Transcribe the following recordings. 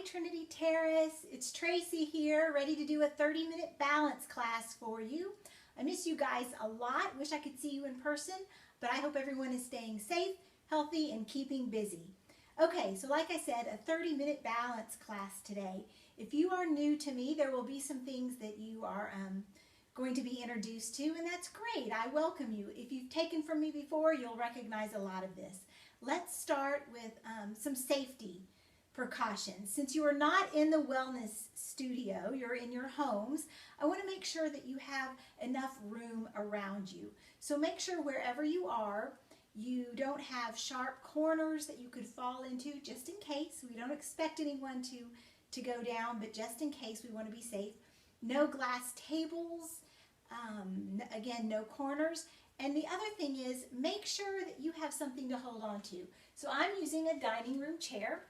Trinity Terrace. It's Tracy here, ready to do a 30-minute balance class for you. I miss you guys a lot. Wish I could see you in person, but I hope everyone is staying safe, healthy, and keeping busy. Okay, so like I said, a 30-minute balance class today. If you are new to me, there will be some things that you are going to be introduced to, and that's great. I welcome you. If you've taken from me before, you'll recognize a lot of this. Let's start with some safety precautions. Since you are not in the wellness studio, you're in your homes, I want to make sure that you have enough room around you. So make sure wherever you are, you don't have sharp corners that you could fall into, just in case. We don't expect anyone to go down, but just in case, we want to be safe. No glass tables, again, no corners. And the other thing is, make sure that you have something to hold on to. So I'm using a dining room chair.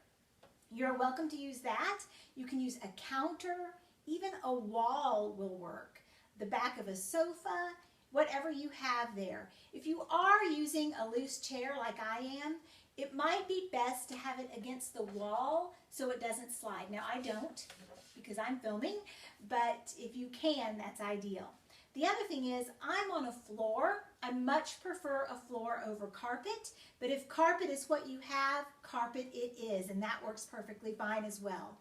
You're welcome to use that. You can use a counter, even a wall will work. The back of a sofa, whatever you have there. If you are using a loose chair like I am, it might be best to have it against the wall so it doesn't slide. Now I don't because I'm filming, but if you can, that's ideal. The other thing is, I'm on a floor. I much prefer a floor over carpet, but if carpet is what you have, carpet it is, and that works perfectly fine as well.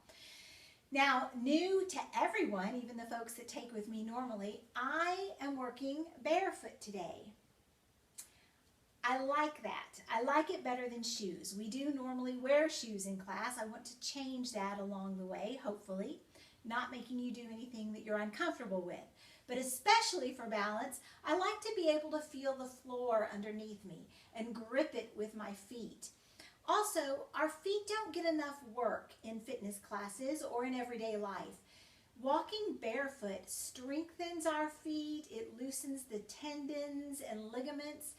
Now, new to everyone, even the folks that take with me normally, I am working barefoot today. I like that. I like it better than shoes. We do normally wear shoes in class. I want to change that along the way, hopefully, not making you do anything that you're uncomfortable with. But especially for balance, I like to be able to feel the floor underneath me and grip it with my feet. Also, our feet don't get enough work in fitness classes or in everyday life. Walking barefoot strengthens our feet, it loosens the tendons and ligaments,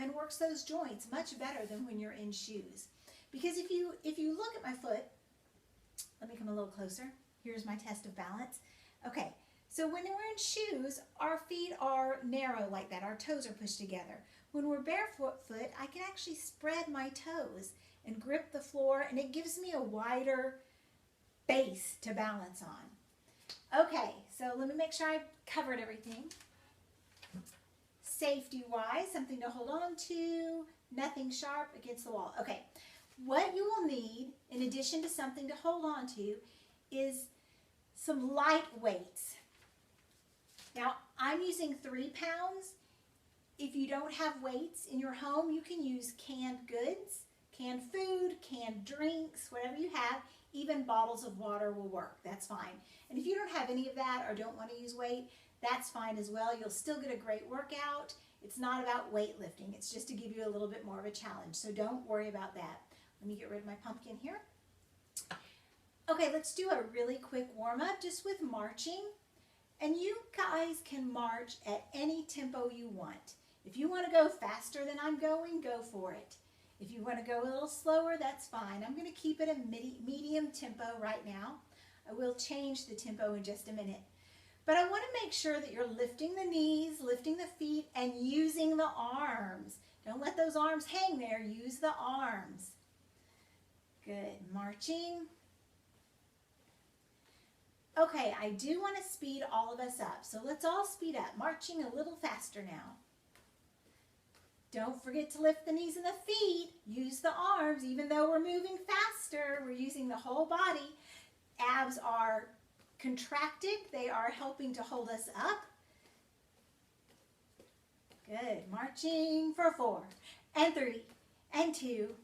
and works those joints much better than when you're in shoes. Because if you look at my foot, let me come a little closer. Here's my test of balance. Okay. So when we're in shoes, our feet are narrow like that. Our toes are pushed together. When we're barefoot, I can actually spread my toes and grip the floor, and it gives me a wider base to balance on. Okay, so let me make sure I covered everything. Safety-wise, something to hold on to, nothing sharp against the wall. Okay, what you will need, in addition to something to hold on to, is some light weights. Now, I'm using 3 pounds. If you don't have weights in your home, you can use canned goods, canned food, canned drinks, whatever you have. Even bottles of water will work. That's fine. And if you don't have any of that or don't want to use weight, that's fine as well. You'll still get a great workout. It's not about weightlifting. It's just to give you a little bit more of a challenge. So don't worry about that. Let me get rid of my pumpkin here. Okay, let's do a really quick warm-up just with marching. And you guys can march at any tempo you want. If you want to go faster than I'm going, go for it. If you want to go a little slower, that's fine. I'm going to keep it a medium tempo right now. I will change the tempo in just a minute. But I want to make sure that you're lifting the knees, lifting the feet, and using the arms. Don't let those arms hang there. Use the arms. Good. Marching. Okay, I do want to speed all of us up, so let's all speed up, marching a little faster now. Don't forget to lift the knees and the feet. Use the arms. Even though we're moving faster, we're using the whole body. Abs are contracted. They are helping to hold us up. Good. Marching for 4, and 3, and 2,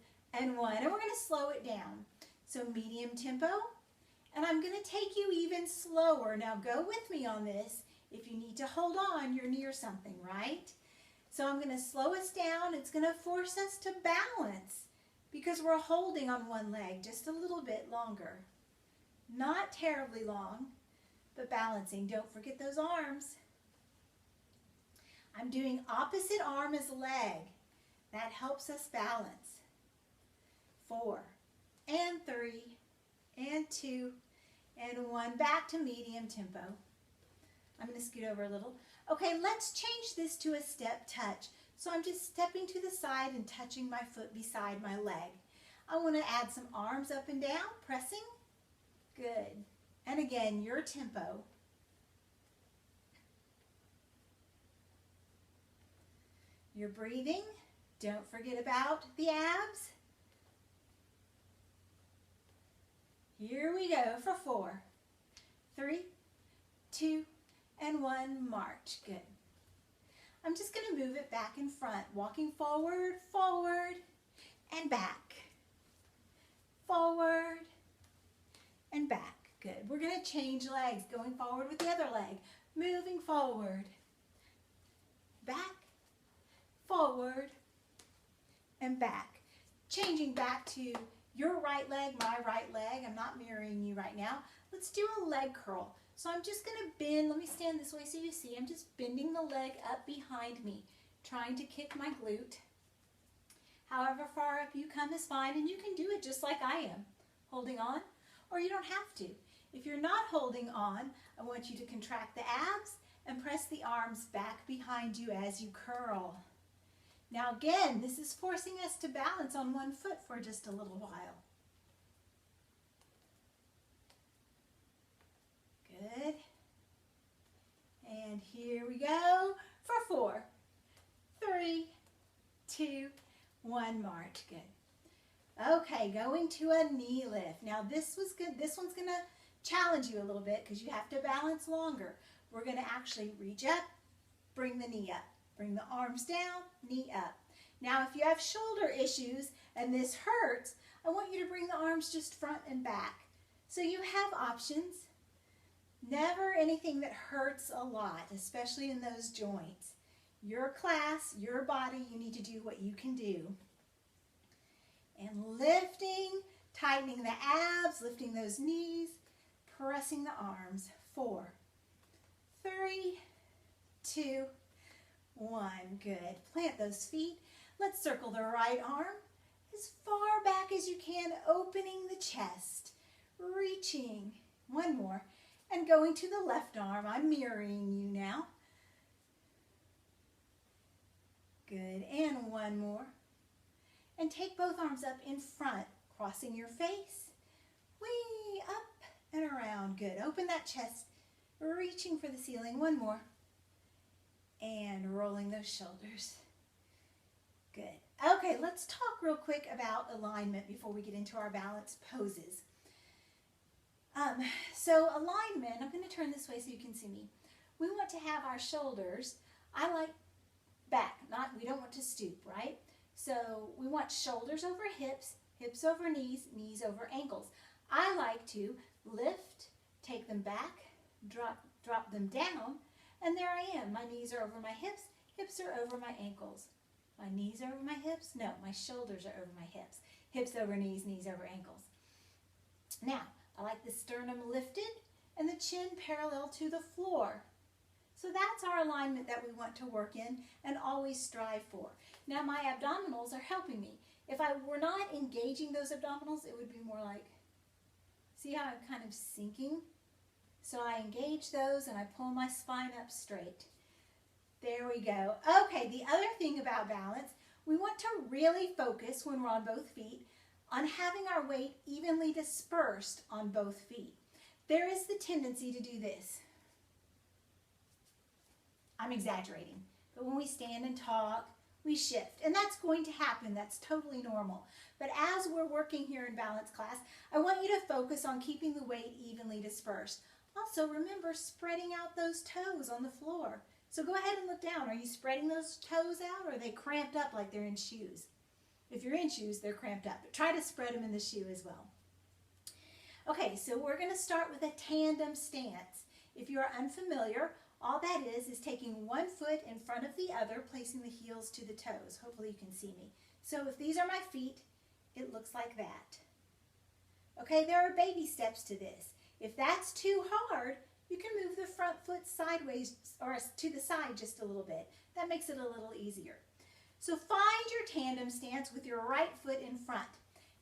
and 1. And we're going to slow it down. So medium tempo. And I'm going to take you even slower. Now go with me on this. If you need to hold on, you're near something, right? So I'm going to slow us down. It's going to force us to balance because we're holding on one leg just a little bit longer. Not terribly long, but balancing. Don't forget those arms. I'm doing opposite arm as leg. That helps us balance. 4, and 3, and 2, and 1. Back to medium tempo. I'm going to scoot over a little. Okay, let's change this to a step touch. So I'm just stepping to the side and touching my foot beside my leg. I want to add some arms up and down, pressing. Good. And again, your tempo. You're breathing. Don't forget about the abs. Here we go for 4, 3, 2, and 1. March. Good. I'm just going to move it back in front, walking forward, forward, and back. Forward, and back. Good. We're going to change legs, going forward with the other leg. Moving forward, back, forward, and back. Changing back to your right leg, my right leg. I'm not mirroring you right now. Let's do a leg curl. So I'm just going to bend. Let me stand this way so you see. I'm just bending the leg up behind me, trying to kick my glute. However far up you come is fine, and you can do it just like I am, holding on, or you don't have to. If you're not holding on, I want you to contract the abs and press the arms back behind you as you curl. Now again, this is forcing us to balance on one foot for just a little while. Good. And here we go for 4, 3, 2, 1. March. Good. Okay, going to a knee lift. Now this was good. This one's going to challenge you a little bit because you have to balance longer. We're going to actually reach up, bring the knee up. Bring the arms down, knee up. Now if you have shoulder issues and this hurts, I want you to bring the arms just front and back. So you have options. Never anything that hurts a lot, especially in those joints. Your class, your body, you need to do what you can do. And lifting, tightening the abs, lifting those knees, pressing the arms. 4, 3, 2, 1. Good. Plant those feet. Let's circle the right arm as far back as you can, opening the chest, reaching. 1 more. And going to the left arm. I'm mirroring you now. Good. And 1 more. And take both arms up in front, crossing your face. Way up and around. Good. Open that chest, reaching for the ceiling. 1 more. And rolling those shoulders. Good. Okay, let's talk real quick about alignment before we get into our balance poses. So alignment, I'm going to turn this way so you can see me. We want to have our shoulders, I like back, we don't want to stoop, right? So we want shoulders over hips, hips over knees, knees over ankles. I like to lift, take them back, drop them down, and there I am. My knees are over my hips, hips are over my ankles. My knees are over my hips? No, my shoulders are over my hips. Hips over knees, knees over ankles. Now, I like the sternum lifted and the chin parallel to the floor. So that's our alignment that we want to work in and always strive for. Now my abdominals are helping me. If I were not engaging those abdominals, it would be more like, see how I'm kind of sinking? So I engage those and I pull my spine up straight. There we go. Okay, the other thing about balance, we want to really focus when we're on both feet on having our weight evenly dispersed on both feet. There is the tendency to do this. I'm exaggerating, but when we stand and talk, we shift, and that's going to happen. That's totally normal. But as we're working here in balance class, I want you to focus on keeping the weight evenly dispersed. Also, remember spreading out those toes on the floor. So go ahead and look down. Are you spreading those toes out, or are they cramped up like they're in shoes? If you're in shoes, they're cramped up, but try to spread them in the shoe as well. Okay, so we're going to start with a tandem stance. If you're unfamiliar, all that is taking one foot in front of the other, placing the heels to the toes. Hopefully you can see me. So if these are my feet, it looks like that. Okay, there are baby steps to this. If that's too hard, you can move the front foot sideways or to the side just a little bit. That makes it a little easier. So find your tandem stance with your right foot in front.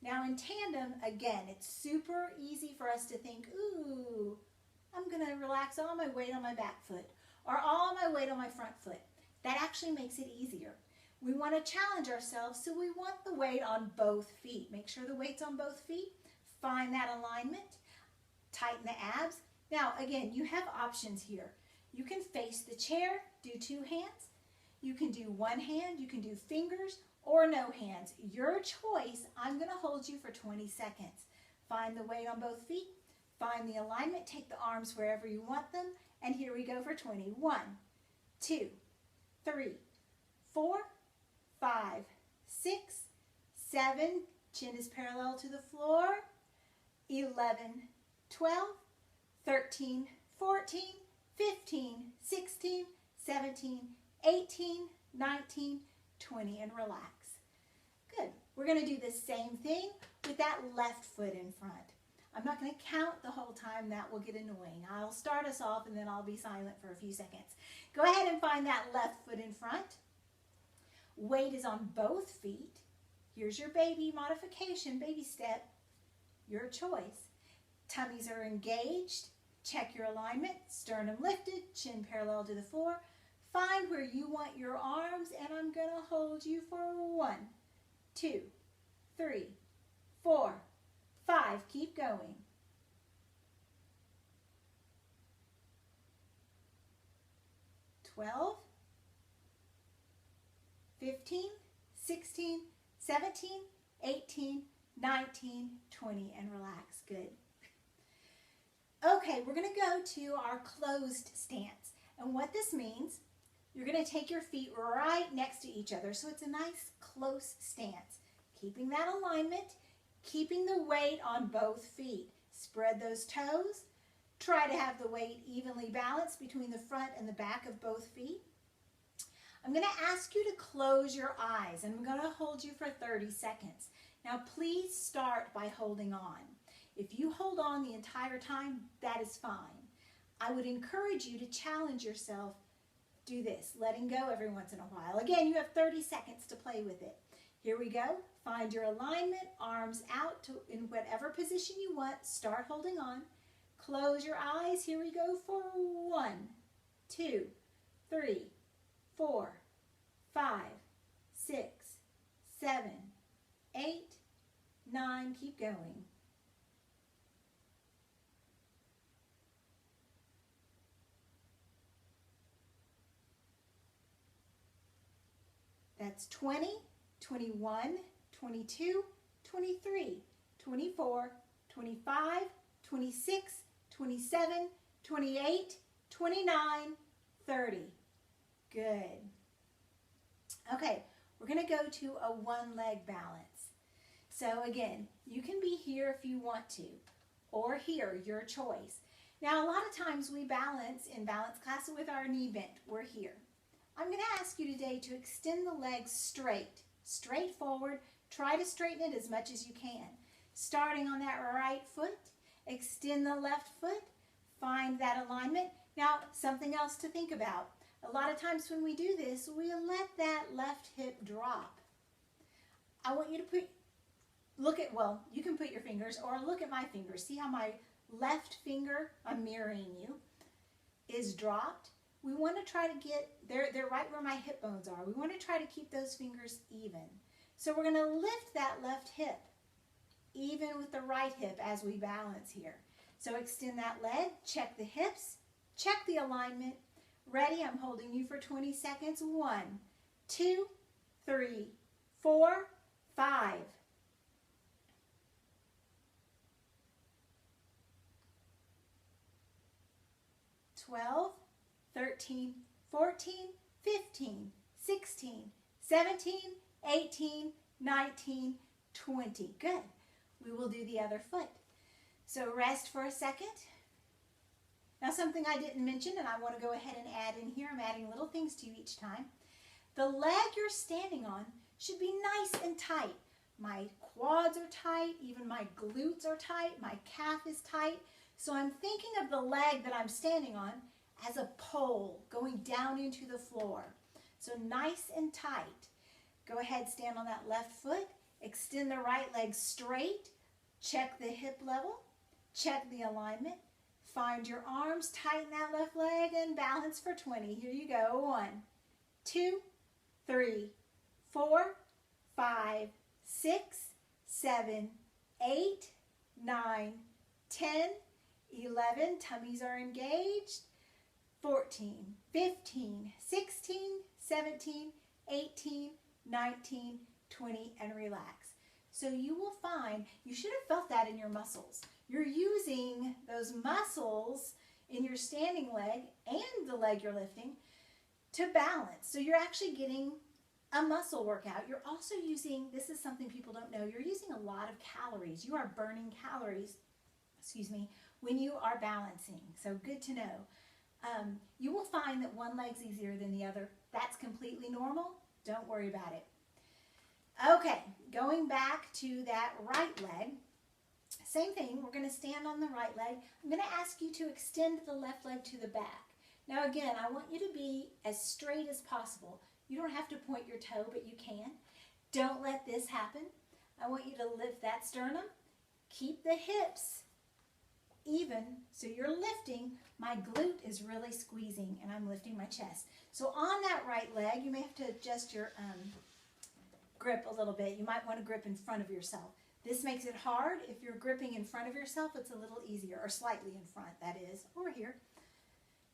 Now in tandem, again, it's super easy for us to think, ooh, I'm going to relax all my weight on my back foot or all my weight on my front foot. That actually makes it easier. We want to challenge ourselves, so we want the weight on both feet. Make sure the weight's on both feet. Find that alignment. tighten the abs. Now, again, you have options here. You can face the chair, do 2 hands. You can do 1 hand, you can do fingers, or no hands. Your choice. I'm going to hold you for 20 seconds. Find the weight on both feet. Find the alignment. Take the arms wherever you want them. And here we go for 20. 1, 2, 3, 4, 5, 6, 7. Chin is parallel to the floor. 11, 12, 13, 14, 15, 16, 17, 18, 19, 20, and relax. Good. We're going to do the same thing with that left foot in front. I'm not going to count the whole time. That will get annoying. I'll start us off and then I'll be silent for a few seconds. Go ahead and find that left foot in front. Weight is on both feet. Here's your baby modification, baby step. Your choice. Tummies are engaged. Check your alignment. Sternum lifted, chin parallel to the floor. Find where you want your arms, and I'm going to hold you for 1, 2, 3, 4, 5. Keep going. 12, 15, 16, 17, 18, 19, 20, and relax. Good. Okay, we're going to go to our closed stance. And what this means, you're going to take your feet right next to each other. So it's a nice close stance. Keeping that alignment, keeping the weight on both feet. Spread those toes. Try to have the weight evenly balanced between the front and the back of both feet. I'm going to ask you to close your eyes, and I'm going to hold you for 30 seconds. Now, please start by holding on. If you hold on the entire time, that is fine. I would encourage you to challenge yourself. Do this, letting go every once in a while. Again, you have 30 seconds to play with it. Here we go. Find your alignment, arms out in whatever position you want. Start holding on. Close your eyes. Here we go for 1, 2, 3, 4, 5, 6, 7, 8, 9. Keep going. That's 20, 21, 22, 23, 24, 25, 26, 27, 28, 29, 30. Good. Okay, we're going to go to a one-leg balance. So again, you can be here if you want to, or here, your choice. Now, a lot of times we balance in balance class with our knee bent. We're here. I'm going to ask you today to extend the legs straight forward. Try to straighten it as much as you can. Starting on that right foot, extend the left foot, find that alignment. Now, something else to think about. A lot of times when we do this, we let that left hip drop. I want you to well, you can put your fingers or look at my fingers. See how my left finger, I'm mirroring you, is dropped? We want to try to get, they're right where my hip bones are. We want to try to keep those fingers even. So we're going to lift that left hip, even with the right hip as we balance here. So extend that leg, check the hips, check the alignment. Ready? I'm holding you for 20 seconds. 1, 2, 3, 4, 5. 12, 13, 14, 15, 16, 17, 18, 19, 20. Good. We will do the other foot. So rest for a second. Now something I didn't mention and I want to go ahead and add in here, I'm adding little things to you each time. The leg you're standing on should be nice and tight. My quads are tight, even my glutes are tight, my calf is tight. So I'm thinking of the leg that I'm standing on as a pole going down into the floor. So nice and tight. Go ahead, stand on that left foot, extend the right leg straight, check the hip level, check the alignment, find your arms, tighten that left leg, and balance for 20. Here you go. 1, 2, 3, 4, 5, 6, 7, 8, 9, 10, 11, tummies are engaged. 14, 15, 16, 17, 18, 19, 20, and relax. So you will find, you should have felt that in your muscles. You're using those muscles in your standing leg and the leg you're lifting to balance. So you're actually getting a muscle workout. You're also using, this is something people don't know, you're using a lot of calories. You are burning calories, when you are balancing. So good to know. You will find that one leg's easier than the other. That's completely normal. Don't worry about it. Okay, going back to that right leg, same thing. We're going to stand on the right leg. I'm going to ask you to extend the left leg to the back. Now again, I want you to be as straight as possible. You don't have to point your toe, but you can. Don't let this happen. I want you to lift that sternum. Keep the hips even, so you're lifting. My glute is really squeezing, and I'm lifting my chest. So on that right leg, you may have to adjust your grip a little bit. You might want to grip in front of yourself. This makes it hard. If you're gripping in front of yourself, it's a little easier, or slightly in front, that is, or here.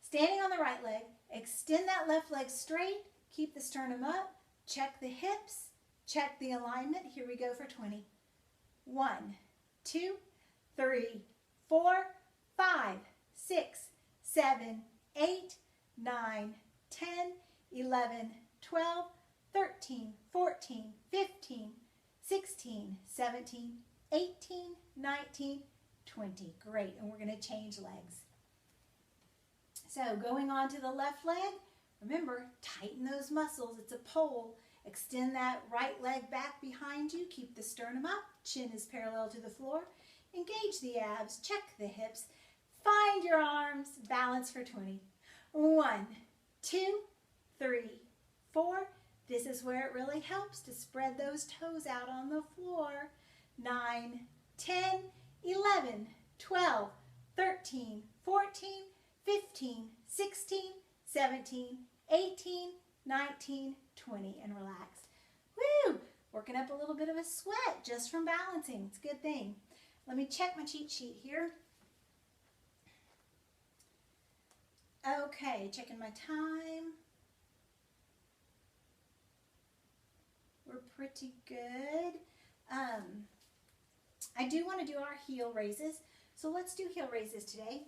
Standing on the right leg, extend that left leg straight, keep the sternum up, check the hips, check the alignment. Here we go for 20. 1, 2, 3, 4, 5, 6, 7, 8, 9, 10, 11, 12, 13, 14, 15, 16, 17, 18, 19, 20. Great, and we're going to change legs. So going on to the left leg, remember, tighten those muscles. It's a pole. Extend that right leg back behind you. Keep the sternum up. Chin is parallel to the floor. Engage the abs. Check the hips. Find your arms. Balance for 20. 1, 2, 3, 4. This is where it really helps to spread those toes out on the floor. 9, 10, 11, 12, 13, 14, 15, 16, 17, 18, 19, 20, and relax. Woo! Working up a little bit of a sweat just from balancing. It's a good thing. Let me check my cheat sheet here. Okay, checking my time. We're pretty good. I do want to do our heel raises. So let's do heel raises today.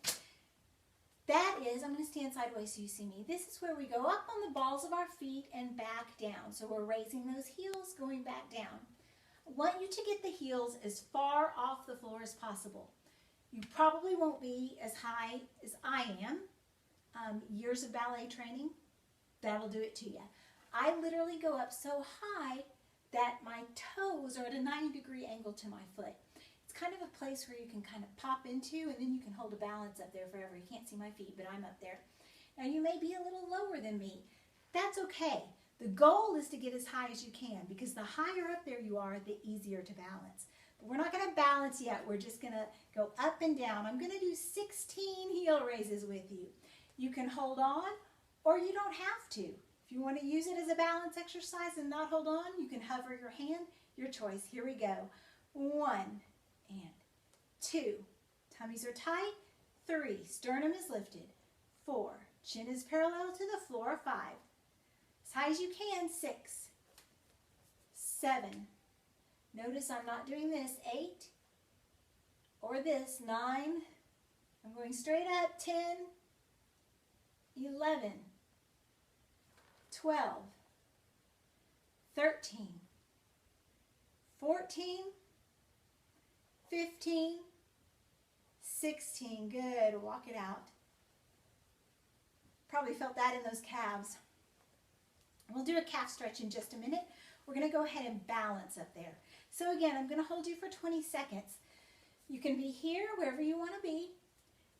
That is, I'm going to stand sideways so you see me. This is where we go up on the balls of our feet and back down. So we're raising those heels, going back down. I want you to get the heels as far off the floor as possible. You probably won't be as high as I am. Years of ballet training, that'll do it to you. I literally go up so high that my toes are at a 90-degree angle to my foot. It's kind of a place where you can kind of pop into, and then you can hold a balance up there forever. You can't see my feet, but I'm up there. Now you may be a little lower than me. That's okay. The goal is to get as high as you can, because the higher up there you are, the easier to balance. But we're not going to balance yet. We're just going to go up and down. I'm going to do 16 heel raises with you. You can hold on, or you don't have to. If you want to use it as a balance exercise and not hold on, you can hover your hand. Your choice. Here we go. 1 and 2. Tummies are tight. 3. Sternum is lifted. 4. Chin is parallel to the floor. 5. As high as you can. 6. 7. Notice I'm not doing this. 8. Or this. 9. I'm going straight up. 10. 11. 12. 13. 14. 15. 16. Good. Walk it out. Probably felt that in those calves. We'll do a calf stretch in just a minute. We're going to go ahead and balance up there. So again, I'm going to hold you for 20 seconds. You can be here, wherever you want to be.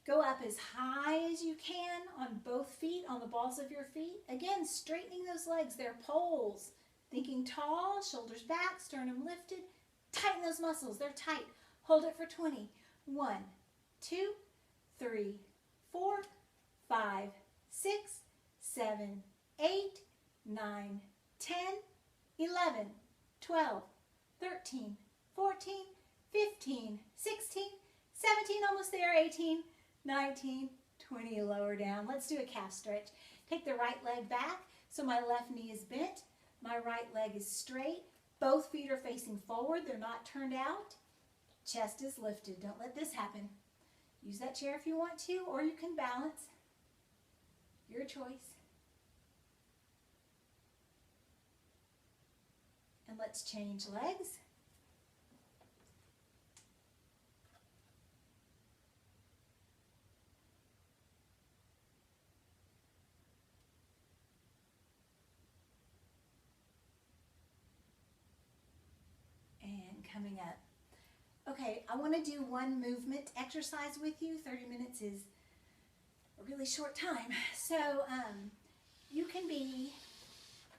Go up as high as you can on both feet, on the balls of your feet. Again, straightening those legs. They're poles. Thinking tall, shoulders back, sternum lifted. Tighten those muscles. They're tight. Hold it for 20. 1, 2, 3, 4, 5, 6, 7, 8, 9, 10, 11, 12, 13, 14, 15, 16, 17, almost there, 18, 19, 20, lower down. Let's do a calf stretch. Take the right leg back so my left knee is bent. My right leg is straight. Both feet are facing forward. They're not turned out. Chest is lifted. Don't let this happen. Use that chair if you want to, or you can balance. Your choice. And let's change legs. And coming up. Okay, I want to do one movement exercise with you. 30 minutes is a really short time. So you can be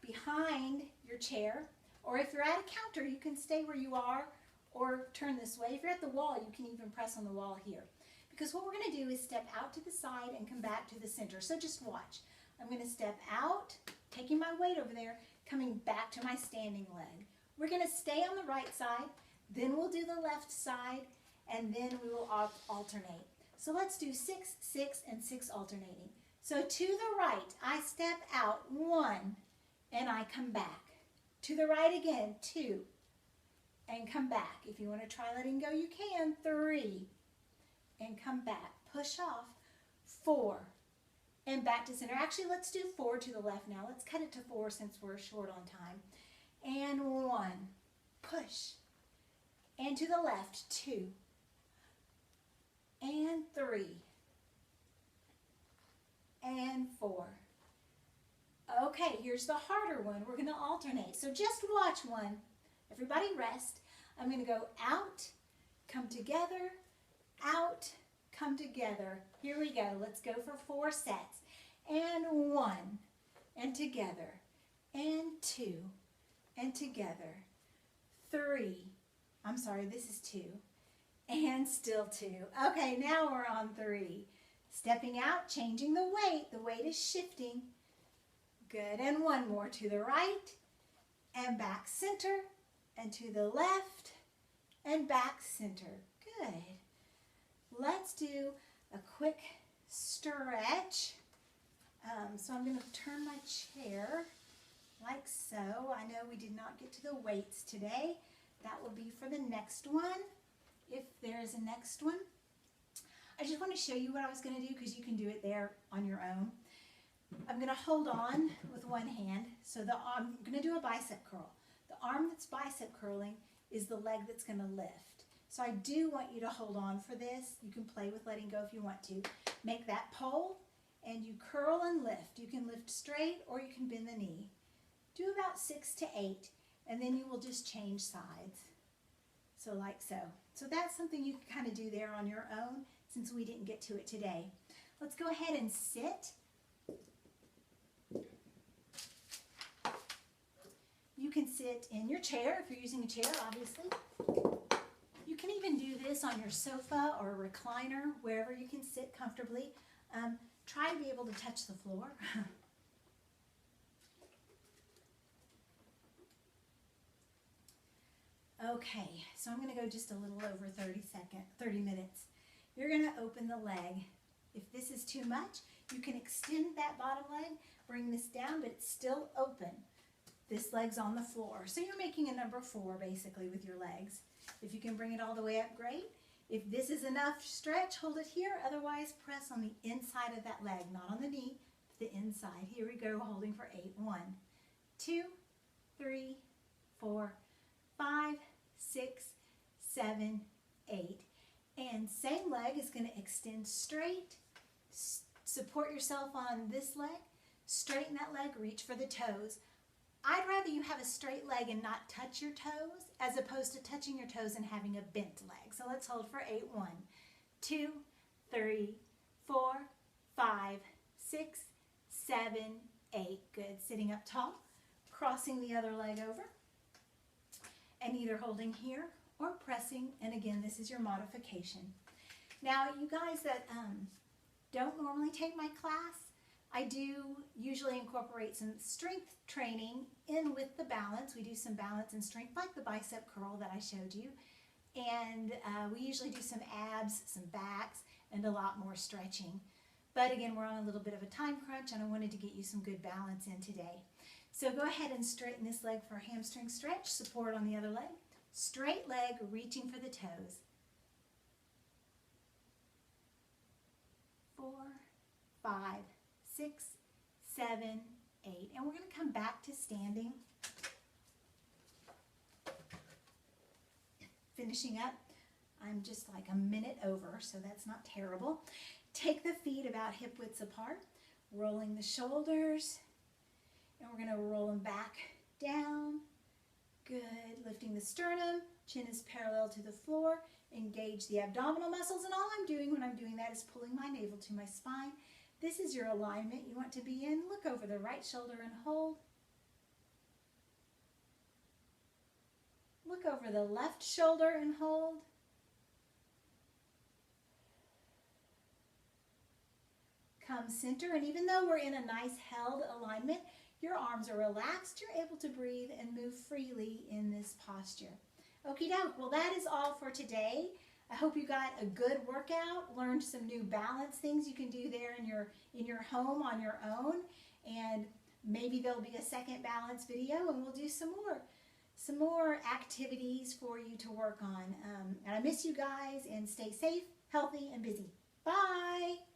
behind your chair, or if you're at a counter, you can stay where you are or turn this way. If you're at the wall, you can even press on the wall here. Because what we're going to do is step out to the side and come back to the center. So just watch. I'm going to step out, taking my weight over there, coming back to my standing leg. We're going to stay on the right side, then we'll do the left side, and then we will alternate. So let's do 6, 6, and 6 alternating. So to the right, I step out, 1, and I come back. To the right again, 2, and come back. If you want to try letting go, you can. 3, and come back. Push off. 4, and back to center. Actually, let's do 4 to the left now. Let's cut it to 4 since we're short on time. And 1, push. And to the left, 2, and 3, and 4. Okay, here's the harder one. We're going to alternate. So just watch one. Everybody rest. I'm going to go out, come together, out, come together. Here we go. Let's go for 4 sets. And 1, and together, and 2, and together, 3. I'm sorry, this is 2. And still 2. Okay, now we're on 3. Stepping out, changing the weight. The weight is shifting. Good. And 1 more to the right, and back center, and to the left, and back center. Good. Let's do a quick stretch. So I'm going to turn my chair like so. I know we did not get to the weights today. That will be for the next one, if there is a next one. I just want to show you what I was going to do because you can do it there on your own. I'm going to hold on with one hand. So I'm going to do a bicep curl. The arm that's bicep curling is the leg that's going to lift. So I do want you to hold on for this. You can play with letting go if you want to. Make that pole and you curl and lift. You can lift straight or you can bend the knee. Do about 6 to 8 and then you will just change sides. So like so. So that's something you can kind of do there on your own since we didn't get to it today. Let's go ahead and sit. You can sit in your chair if you're using a chair, obviously. You can even do this on your sofa or a recliner, wherever you can sit comfortably. Try to be able to touch the floor. Okay, so I'm going to go just a little over 30 minutes. You're going to open the leg. If this is too much, you can extend that bottom leg, bring this down, but it's still open. This leg's on the floor. So you're making a number 4 basically with your legs. If you can bring it all the way up, great. If this is enough stretch, hold it here. Otherwise, press on the inside of that leg, not on the knee, the inside. Here we go, holding for 8. 1, 2, 3, 4, 5, 6, 7, 8. And same leg is going to extend straight. Support yourself on this leg. Straighten that leg, reach for the toes. I'd rather you have a straight leg and not touch your toes as opposed to touching your toes and having a bent leg. So let's hold for 8. 1, 2, 3, 4, 5, 6, 7, 8. Good. Sitting up tall, crossing the other leg over, and either holding here or pressing. And again, this is your modification. Now, you guys that don't normally take my class, I do usually incorporate some strength training in with the balance. We do some balance and strength like the bicep curl that I showed you. And we usually do some abs, some backs, and a lot more stretching. But again, we're on a little bit of a time crunch and I wanted to get you some good balance in today. So go ahead and straighten this leg for a hamstring stretch, support on the other leg. Straight leg, reaching for the toes. 4, 5, 6, 7, 8. And we're going to come back to standing. Finishing up. I'm just like a minute over, so that's not terrible. Take the feet about hip widths apart, rolling the shoulders, and we're going to roll them back down. Good. Lifting the sternum, chin is parallel to the floor. Engage the abdominal muscles, and all I'm doing when I'm doing that is pulling my navel to my spine. This is your alignment you want to be in. Look over the right shoulder and hold. Look over the left shoulder and hold. Come center, and even though we're in a nice held alignment, your arms are relaxed, you're able to breathe and move freely in this posture. Okie doke, well that is all for today. I hope you got a good workout, learned some new balance things you can do there in your home on your own, and maybe there'll be a second balance video and we'll do some more activities for you to work on. And I miss you guys, and stay safe, healthy, and busy. Bye!